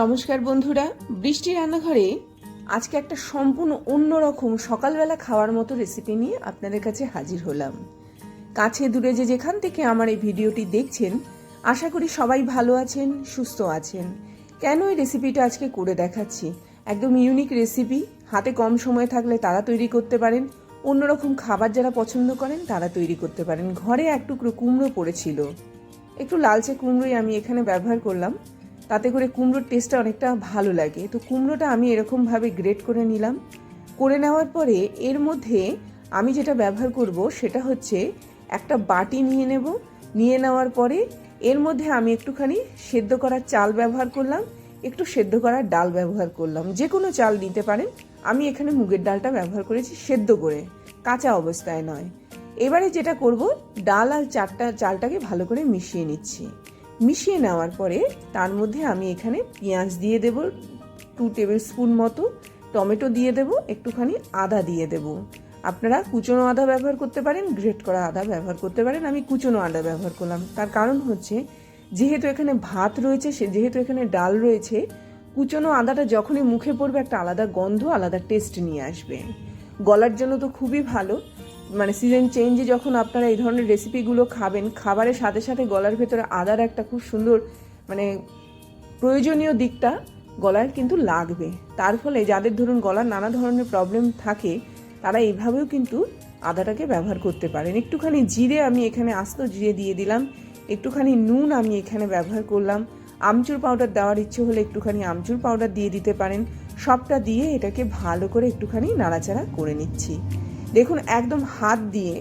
নমস্কার বন্ধুরা, বৃষ্টি রান্নাঘরে আজকে একটা সম্পূর্ণ অন্যরকম সকালবেলা খাওয়ার মতো রেসিপি নিয়ে আপনাদের কাছে হাজির হলাম। কাছে দূরে যে যেখান থেকে আমার এই ভিডিওটি দেখছেন, আশা করি সবাই ভালো আছেন, সুস্থ আছেন। কেন এই রেসিপিটা আজকে করে দেখাচ্ছি, একদম ইউনিক রেসিপি। হাতে কম সময় থাকলে তারা তৈরি করতে পারেন, অন্যরকম খাবার যারা পছন্দ করেন তারা তৈরি করতে পারেন। ঘরে এক টুকরো কুমড়ো পড়েছিল, একটু লালচে কুমড়োই আমি এখানে ব্যবহার করলাম, তাতে করে কুমড়োর টেস্টটা অনেকটা ভালো লাগে। তো কুমড়োটা আমি এরকমভাবে গ্রেট করে নিলাম। করে নেওয়ার পরে এর মধ্যে আমি যেটা ব্যবহার করব সেটা হচ্ছে একটা বাটি নিয়ে নেব। নিয়ে নেওয়ার পরে এর মধ্যে আমি একটুখানি সেদ্ধ করা চাল ব্যবহার করলাম, একটু সেদ্ধ করা ডাল ব্যবহার করলাম। যে কোনো চাল নিতে পারেন, আমি এখানে মুগের ডালটা ব্যবহার করেছি সেদ্ধ করে, কাঁচা অবস্থায় নয়। এবারে যেটা করব, ডাল আর চালটাকে ভালো করে মিশিয়ে নিচ্ছি। মিশিয়ে নেওয়ার পরে তার মধ্যে আমি এখানে পেঁয়াজ দিয়ে দেব 2 টেবিল স্পুন মতো, টমেটো দিয়ে দেব, একটুখানি আদা দিয়ে দেব। আপনারা কুচনো আদা ব্যবহার করতে পারেন, গ্রেট করা আদা ব্যবহার করতে পারেন। আমি কুচনো আদা ব্যবহার করলাম, তার কারণ হচ্ছে যেহেতু এখানে ভাত রয়েছে, যেহেতু এখানে ডাল রয়েছে, কুচনো আদাটা যখনই মুখে পড়বে একটা আলাদা গন্ধ, আলাদা টেস্ট নিয়ে আসবে। গলার জন্য তো খুবই ভালো। মানে সিজন চেঞ্জে যখন আপনারা এই ধরনের রেসিপিগুলো খাবেন, খাবারের সাথে সাথে গলার ভেতরে আদার একটা খুব সুন্দর মানে প্রয়োজনীয় দিকটা গলার কিন্তু লাগবে। তার ফলে যাদের ধরুন গলার নানা ধরনের প্রবলেম থাকে, তারা এইভাবেও কিন্তু আদাটাকে ব্যবহার করতে পারেন। একটুখানি জিরে আমি এখানে আস্ত জিরে দিয়ে দিলাম, একটুখানি নুন আমি এখানে ব্যবহার করলাম। আমচুর পাউডার দেওয়ার ইচ্ছে হলে একটুখানি আমচুর পাউডার দিয়ে দিতে পারেন। সবটা দিয়ে এটাকে ভালো করে একটুখানি নাড়াচাড়া করে নিচ্ছি। দেখুন একদম হাত দিয়ে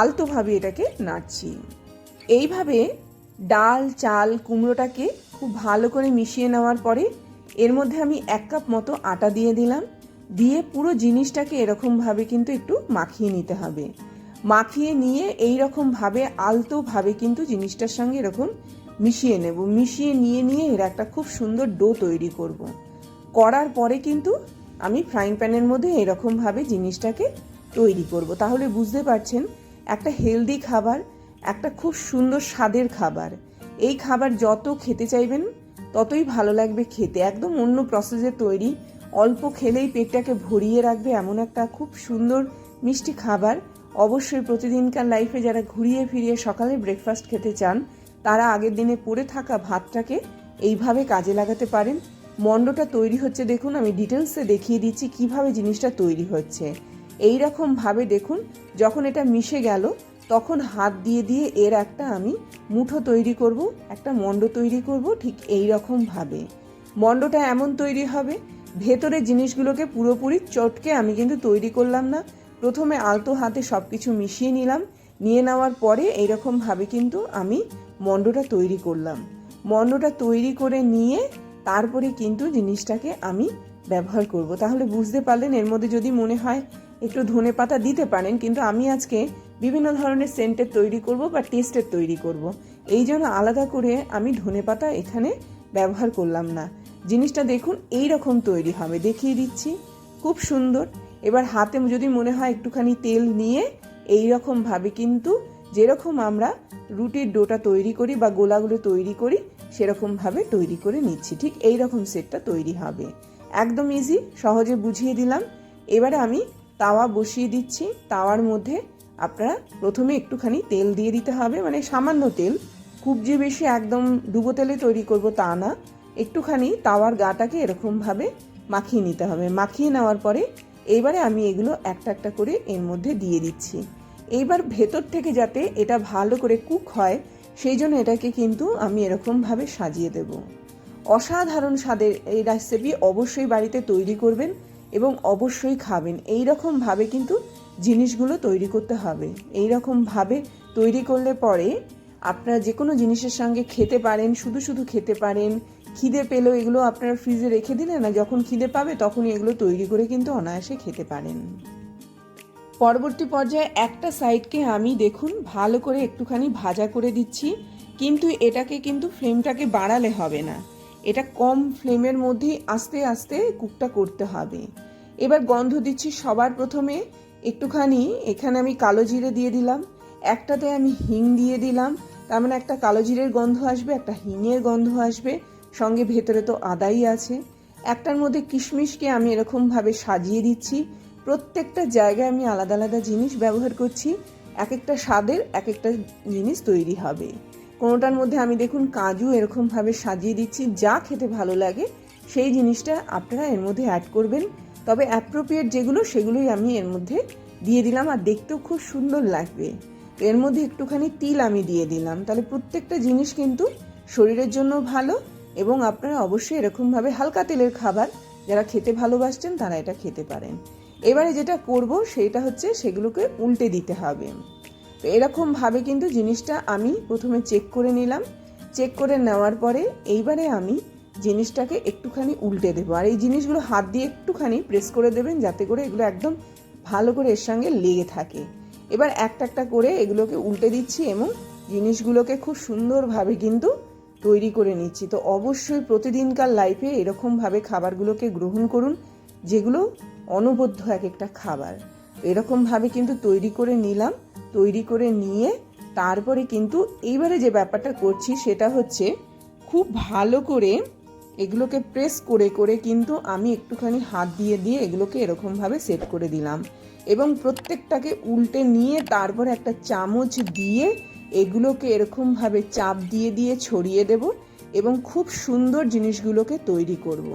আলতোভাবে এটাকে নাড়ছি। এইভাবে ডাল, চাল, কুমড়োটাকে খুব ভালো করে মিশিয়ে নেওয়ার পরে এর মধ্যে আমি 1 কাপ মতো আটা দিয়ে দিলাম। দিয়ে পুরো জিনিসটাকে এরকমভাবে কিন্তু একটু মাখিয়ে নিতে হবে। মাখিয়ে নিয়ে এইরকমভাবে আলতোভাবে কিন্তু জিনিসটার সঙ্গে এরকম মিশিয়ে নেব। মিশিয়ে নিয়ে এর একটা খুব সুন্দর ডো তৈরি করব। করার পরে কিন্তু আমি ফ্রাইং প্যানের মধ্যে এরকমভাবে জিনিসটাকে তৈরি করব। তাহলে বুঝতে পারছেন, একটা হেলদি খাবার, একটা খুব সুন্দর স্বাদের খাবার। এই খাবার যত খেতে চাইবেন ততই ভালো লাগবে খেতে। একদম অন্য প্রসেসে তৈরি, অল্প খেলেই পেটটাকে ভরিয়ে রাখবে এমন একটা খুব সুন্দর মিষ্টি খাবার। অবশ্যই প্রতিদিনকার লাইফে যারা ঘুরিয়ে ফিরিয়ে সকালে ব্রেকফাস্ট খেতে চান, তারা আগের দিনে পড়ে থাকা ভাতটাকে এইভাবে কাজে লাগাতে পারেন। মন্ডটা তৈরি হচ্ছে দেখুন, আমি ডিটেলসে দেখিয়ে দিচ্ছি কিভাবে জিনিসটা তৈরি হচ্ছে। এই রকম ভাবে দেখুন, যখন এটা মিশে গেল তখন হাত দিয়ে দিয়ে এর একটা আমি মুঠো তৈরি করব, একটা মন্ড তৈরি করব। ঠিক এই রকম ভাবে মন্ডটা এমন তৈরি হবে, ভেতরের জিনিসগুলোকে পুরোপুরি চটকে আমি কিন্তু তৈরি করলাম না। প্রথমে আলতো হাতে সব কিছু মিশিয়ে নিলাম। নিয়ে নেওয়ার পরে এইরকম ভাবে কিন্তু আমি মন্ডটা তৈরি করলাম। মন্ডটা তৈরি করে নিয়ে তারপরে কিন্তু জিনিসটাকে আমি ব্যবহার করব। তাহলে বুঝতে পারলেন, এর মধ্যে যদি মনে হয় একটু ধনে পাতা দিতে পারেন, কিন্তু আমি আজকে বিভিন্ন ধরনের সেন্টের তৈরি করব বা টেস্টের তৈরি করব, এই জন্য আলাদা করে আমি ধনে পাতা এখানে ব্যবহার করলাম না। জিনিসটা দেখুন এই রকম তৈরি হবে, দেখিয়ে দিচ্ছি, খুব সুন্দর। এবার হাতে যদি মনে হয় একটুখানি তেল নিয়ে এই রকম ভাবে কিন্তু যেরকম আমরা রুটির ডোটা তৈরি করি বা গোলাগুলো তৈরি করি সেরকম ভাবে তৈরি করে নিচ্ছি। ঠিক এই রকম সেটটা তৈরি হবে। একদম ইজি, সহজে বুঝিয়ে দিলাম। এবারে আমি তাওয়া বসিয়ে দিচ্ছি। তাওয়ার মধ্যে আপনারা প্রথমে একটুখানি তেল দিয়ে দিতে হবে, মানে সামান্য তেল, খুব যে বেশি একদম ডুবো তেলে তৈরি করব তা না। একটুখানি তাওয়ার গাটাকে এরকমভাবে মাখিয়ে নিতে হবে। মাখিয়ে নেওয়ার পরে এইবারে আমি এগুলো একটা একটা করে এর মধ্যে দিয়ে দিচ্ছি। এইবার ভেতর থেকে যাতে এটা ভালো করে কুক হয়, সেই জন্য এটাকে কিন্তু আমি এরকমভাবে সাজিয়ে দেব। অসাধারণ স্বাদের এই রেসিপি অবশ্যই বাড়িতে তৈরি করবেন এবং অবশ্যই খাবেন। এই রকম ভাবে কিন্তু জিনিসগুলো তৈরি করতে হবে। এই রকম ভাবে তৈরি করলে পরে আপনারা যে কোনো জিনিসের সঙ্গে খেতে পারেন, শুধু শুধু খেতে পারেন। খিদে পেলেও এগুলো আপনারা ফ্রিজে রেখে দিলেন না, যখন খিদে পাবে তখনই এগুলো তৈরি করে কিন্তু অনায়াসে খেতে পারেন। পরবর্তী পর্যায়ে একটা সাইডকে আমি দেখুন ভালো করে একটুখানি ভাজা করে দিচ্ছি, কিন্তু এটাকে কিন্তু ফ্লেমটাকে বাড়ালে হবে না, এটা কম ফ্লেমের মধ্যেই আস্তে আস্তে কুকটা করতে হবে। এবার গন্ধ দিচ্ছি সবার প্রথমে একটুখানি, এখানে আমি কালো জিরে দিয়ে দিলাম, একটাতে আমি হিং দিয়ে দিলাম। তার মানে একটা কালো জিরের গন্ধ আসবে, একটা হিঙের গন্ধ আসবে, সঙ্গে ভেতরে তো আদাই আছে। একটার মধ্যে কিশমিশকে আমি এরকমভাবে সাজিয়ে দিচ্ছি। প্রত্যেকটা জায়গায় আমি আলাদা আলাদা জিনিস ব্যবহার করছি, এক একটা স্বাদের এক একটা জিনিস তৈরি হবে। কোনোটার মধ্যে আমি দেখুন কাজু এরকমভাবে সাজিয়ে দিচ্ছি। যা খেতে ভালো লাগে সেই জিনিসটা আপনারা এর মধ্যে অ্যাড করবেন, তবে অ্যাপ্রোপ্রিয়েট যেগুলো সেগুলোই আমি এর মধ্যে দিয়ে দিলাম, আর দেখতেও খুব সুন্দর লাগবে। এর মধ্যে একটুখানি তিল আমি দিয়ে দিলাম, তাহলে প্রত্যেকটা জিনিস কিন্তু শরীরের জন্য ভালো। এবং আপনারা অবশ্যই এরকমভাবে হালকা তেলের খাবার যারা খেতে ভালোবাসছেন তারা এটা খেতে পারেন। এবারে যেটা করব সেটা হচ্ছে সেগুলোকে উল্টে দিতে হবে। তো এরকমভাবে কিন্তু জিনিসটা আমি প্রথমে চেক করে নিলাম। চেক করে নেওয়ার পরে এইবারে আমি জিনিসটাকে একটুখানি উল্টে দেবো, আর এই জিনিসগুলো হাত দিয়ে একটুখানি প্রেস করে দেবেন যাতে করে এগুলো একদম ভালো করে এর সঙ্গে লেগে থাকে। এবার একটা একটা করে এগুলোকে উল্টে দিচ্ছি এবং জিনিসগুলোকে খুব সুন্দরভাবে কিন্তু তৈরি করে নিচ্ছি। তো অবশ্যই প্রতিদিনকার লাইফে এরকমভাবে খাবারগুলোকে গ্রহণ করুন, যেগুলো অনবদ্য এক একটা খাবার। এরকমভাবে কিন্তু তৈরি করে নিলাম। তৈরি করে নিয়ে তারপরে কিন্তু এইবারে যে ব্যাপারটা করছি সেটা হচ্ছে খুব ভালো করে এগুলোকে প্রেস করে করে কিন্তু আমি একটুখানি হাত দিয়ে দিয়ে এগুলোকে এরকমভাবে সেট করে দিলাম এবং প্রত্যেকটাকে উল্টে নিয়ে তারপরে একটা চামচ দিয়ে এগুলোকে এরকমভাবে চাপ দিয়ে দিয়ে ছড়িয়ে দেব এবং খুব সুন্দর জিনিসগুলোকে তৈরি করব।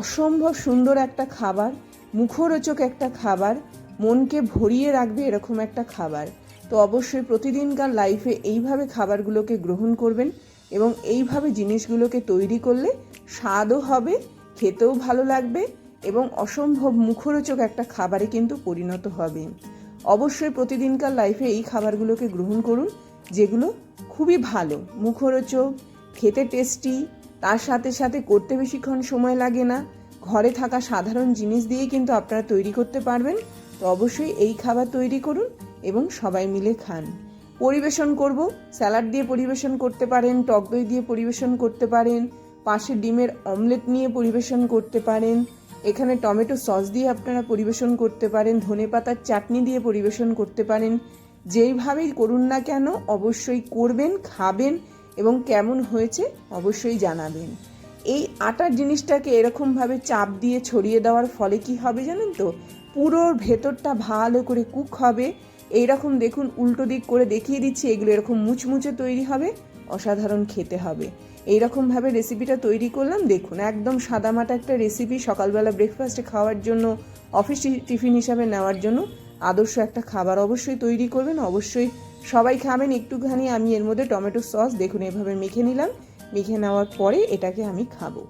অসম্ভব সুন্দর একটা খাবার, মুখরোচক একটা খাবার, মনকে ভরিয়ে রাখবে এরকম একটা খাবার। তো অবশ্যই প্রতিদিনকার লাইফে এইভাবে খাবারগুলোকে গ্রহণ করবেন এবং এইভাবে জিনিসগুলোকে তৈরি করলে স্বাদও হবে, খেতেও ভালো লাগবে এবং অসম্ভব মুখরোচক একটা খাবারে কিন্তু পরিণত হবে। অবশ্যই প্রতিদিনকার লাইফে এই খাবারগুলোকে গ্রহণ করুন, যেগুলো খুবই ভালো, মুখরোচক, খেতে টেস্টি, তার সাথে সাথে করতে বেশিক্ষণ সময় লাগে না, ঘরে থাকা সাধারণ জিনিস দিয়ে কিন্তু আপনারা তৈরি করতে পারবেন। তো অবশ্যই এই খাবার তৈরি করুন এবং সবাই মিলে খান। পরিবেশন করব, স্যালাড দিয়ে পরিবেশন করতে পারেন, টক দই দিয়ে পরিবেশন করতে পারেন, পাশে ডিমের অমলেট নিয়ে পরিবেশন করতে পারেন, এখানে টমেটো সস দিয়ে আপনারা পরিবেশন করতে পারেন, ধনেপাতার চাটনি দিয়ে পরিবেশন করতে পারেন। যেইভাবেই করুন না কেন অবশ্যই করবেন, খাবেন এবং কেমন হয়েছে অবশ্যই জানাবেন। এই আটার জিনিসটাকে এরকমভাবে চাপ দিয়ে ছড়িয়ে দেওয়ার ফলে কি হবে জানেন তো, পুরো ভেতরটা ভালো করে কুক হবে। এইরকম দেখুন উল্টো দিক করে দেখিয়ে দিচ্ছি, এগুলো এরকম মুচমুচে তৈরি হবে, অসাধারণ খেতে হবে। এইরকমভাবে রেসিপিটা তৈরি করলাম, দেখুন একদম সাদামাটা একটা রেসিপি, সকালবেলা ব্রেকফাস্টে খাওয়ার জন্য, অফিস টিফিন হিসাবে নেওয়ার জন্য আদর্শ একটা খাবার। অবশ্যই তৈরি করবেন, অবশ্যই সবাই খাবেন। একটুখানি আমি এর মধ্যে টমেটো সস দেখুন এভাবে মেখে নিলাম, মেখে নেওয়ার পরে এটাকে আমি খাবো।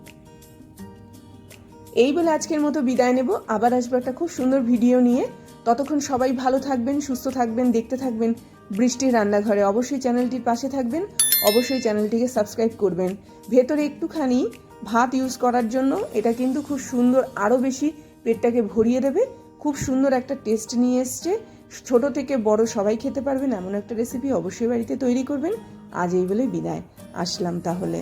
এই বলে আজকের মতো বিদায় নেব, আবার আসবো একটা খুব সুন্দর ভিডিও নিয়ে। ততক্ষণ সবাই ভালো থাকবেন, সুস্থ থাকবেন, দেখতে থাকবেন বৃষ্টির রান্নাঘরে। অবশ্যই চ্যানেলটির পাশে থাকবেন, অবশ্যই চ্যানেলটিকে সাবস্ক্রাইব করবেন। ভেতরে একটুখানি ভাত ইউজ করার জন্য এটা কিন্তু খুব সুন্দর, আরও বেশি পেটটাকে ভরিয়ে দেবে। খুব সুন্দর একটা টেস্ট নিয়ে এসছে, ছোট থেকে বড় সবাই খেতে পারবেন এমন একটা রেসিপি অবশ্যই বাড়িতে তৈরি করবেন। আজ এই বলে বিদায়, আসলাম তাহলে।